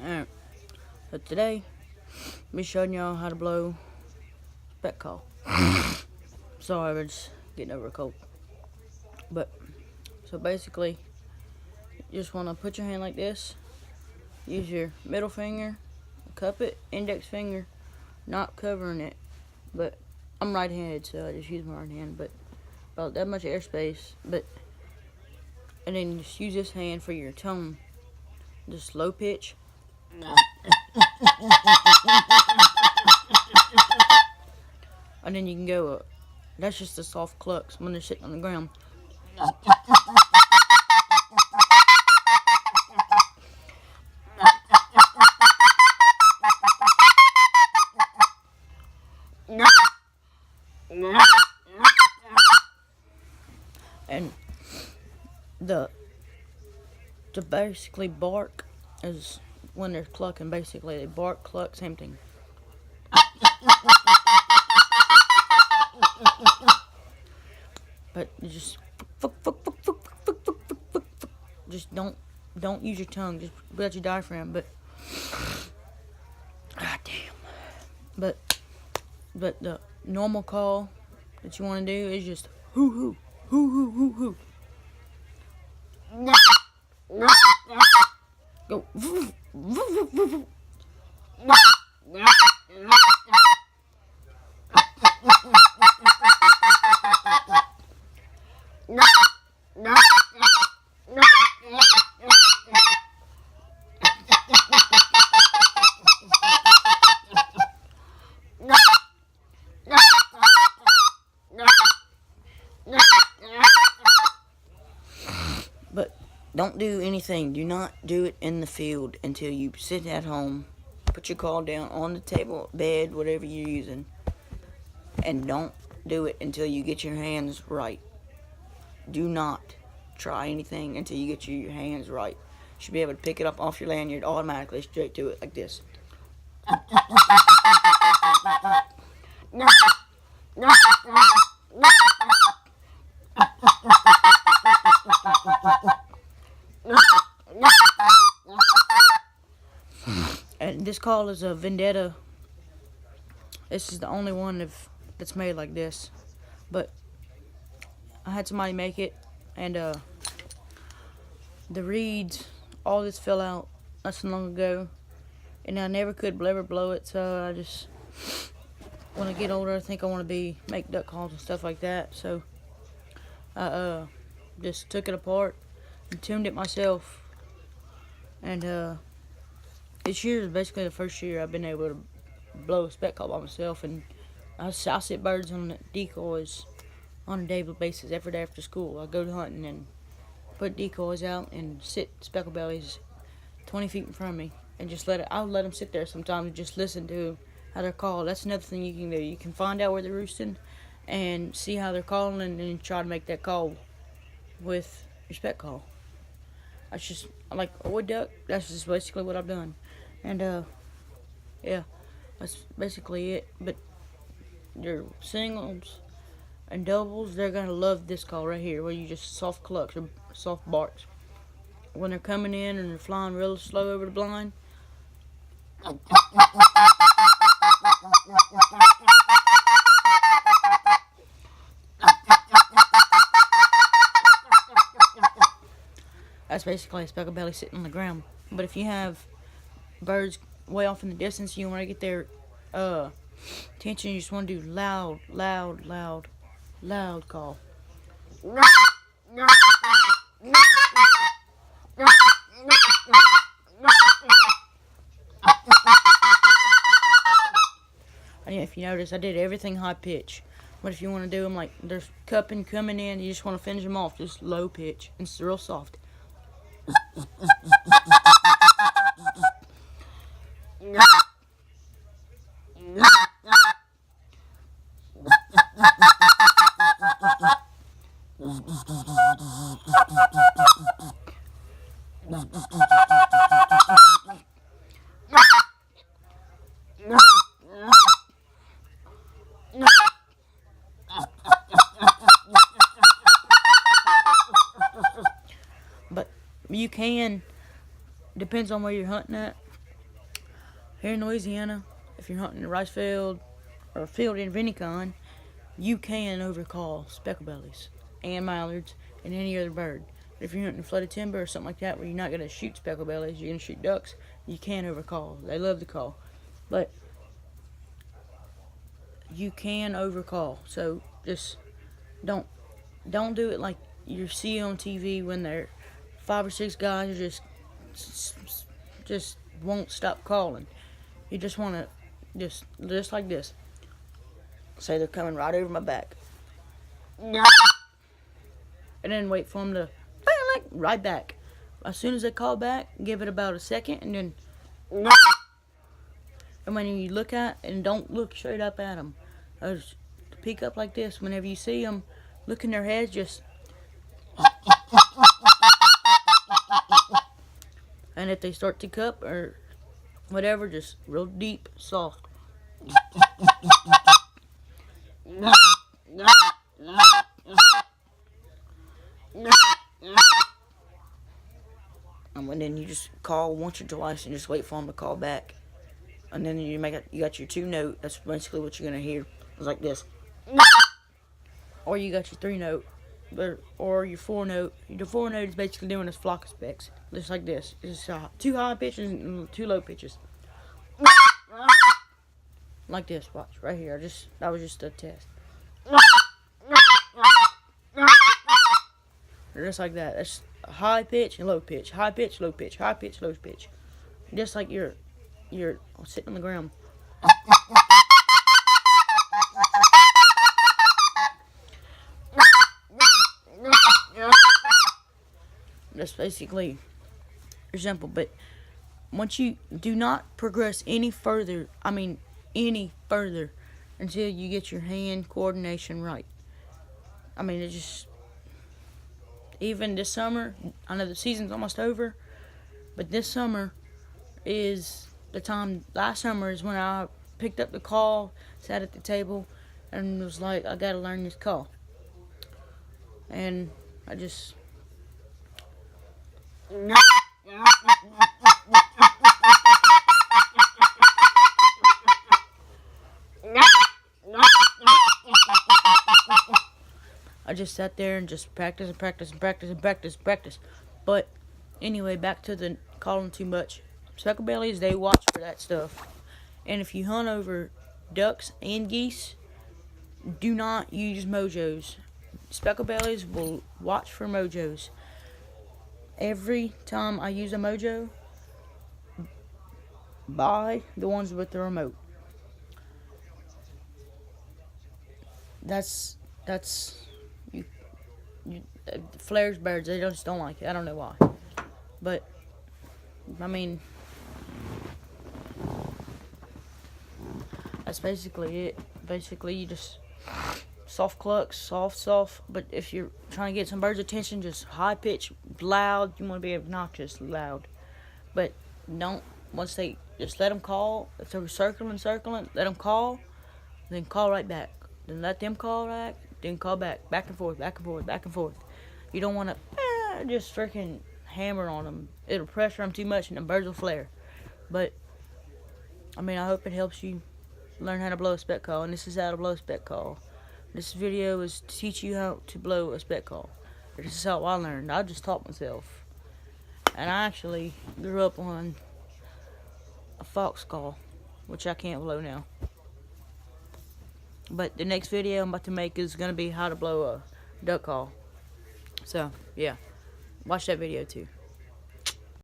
Alright, so today, I'll be showing y'all how to blow speck call. Sorry, we're just getting over a cold. But, so basically, you just want to put your hand like this, use your middle finger, cup it, index finger, not covering it, but I'm right-handed, so I just use my right hand, but about that much airspace, and then just use this hand for your tone, just low pitch. And then you can go up. That's just the soft clucks when they're sitting on the ground. And the basically bark is when they're clucking. Basically, they bark, cluck, same thing. But you just don't use your tongue. Just let your diaphragm. But damn. But the normal call that you want to do is just hoo hoo hoo hoo hoo hoo. Go. But don't do anything. Do not do it in the field until you sit at home. Put your call down on the table, bed, whatever you're using. And don't do it until you get your hands right. Do not try anything until you get your hands right. You should be able to pick it up off your lanyard automatically straight to it like this. And this call is a Vendetta. This is the only one that's made like this. But I had somebody make it, and the reeds, all this fell out not so long ago, and I never could ever blow it. So I just, when I get older, I think I want to make duck calls and stuff like that. So I just took it apart and tuned it myself, and this year is basically the first year I've been able to blow a speck call by myself, and I sit birds on the decoys on a daily basis every day after school. I go hunting and put decoys out and sit specklebellies 20 feet in front of me and just I'll let them sit there sometimes and just listen to how they're called. That's another thing you can do. You can find out where they're roosting and see how they're calling, and then try to make that call with your speck call. That's just like a wood duck. That's just basically what I've done. And yeah, that's basically it. But your singles and doubles, they're gonna love this call right here, where you just soft clucks or soft barks. When they're coming in and they're flying real slow over the blind, that's basically a specklebelly sitting on the ground. But if you have birds way off in the distance, you want to get their attention, you just want to do loud call. And if you notice, I did everything high pitch. But if you want to do them like there's cupping coming in, you just want to finish them off just low pitch and it's real soft. But you can, depends on where you're hunting at, here in Louisiana, if you're hunting a rice field or a field in any kind, you can overcall specklebellies and mallards and any other bird. If you're hunting flooded timber or something like that where you're not going to shoot specklebellies, you're going to shoot ducks, you can overcall. They love to call. But you can overcall. So just don't do it like you see on TV when they're 5 or 6 guys who just won't stop calling. You just want to just like this. Say they're coming right over my back. And then wait for them to right back. As soon as they call back, give it about a second, and then and when you look at and don't look straight up at them, just peek up like this. Whenever you see them, look in their heads, just and if they start to cup or whatever, just real deep, soft. And then you just call once or twice and just wait for them to call back. And then you got your 2-note. That's basically what you're gonna hear. It's like this. Or you got your 3-note, or your 4-note. Your 4-note is basically doing this flock of specks, just like this. It's just 2 high pitches and 2 low pitches. Like this. Watch right here. That was just a test. Just like that. That's high pitch and low pitch. High pitch, low pitch. High pitch, low pitch. Just like you're sitting on the ground. That's basically simple. But once you do not progress any further, until you get your hand coordination right. It just, even this summer, I know the season's almost over, but this summer is the time. Last summer is when I picked up the call, sat at the table, and was like, I gotta learn this call. And I just sat there and just practice. But anyway, back to the calling too much. Specklebellies, they watch for that stuff. And if you hunt over ducks and geese, do not use mojos. Specklebellies will watch for mojos. Every time I use a mojo, buy the ones with the remote. That's flares birds, they just don't like it. I don't know why. But that's basically it. Basically, you just soft clucks, soft. But if you're trying to get some birds' attention, just high pitch, loud. You want to be obnoxious, loud. But once they just let them call. If they're circling, let them call. Then call right back. Then let them call back. Then call back. Back and forth. You don't want to just freaking hammer on them. It'll pressure them too much and the birds will flare. But I hope it helps you learn how to blow a speck call. And this is how to blow a speck call. This video is to teach you how to blow a speck call. This is how I learned. I just taught myself. And I actually grew up on a fox call, which I can't blow now. But the next video I'm about to make is going to be how to blow a duck call. So, yeah. Watch that video too.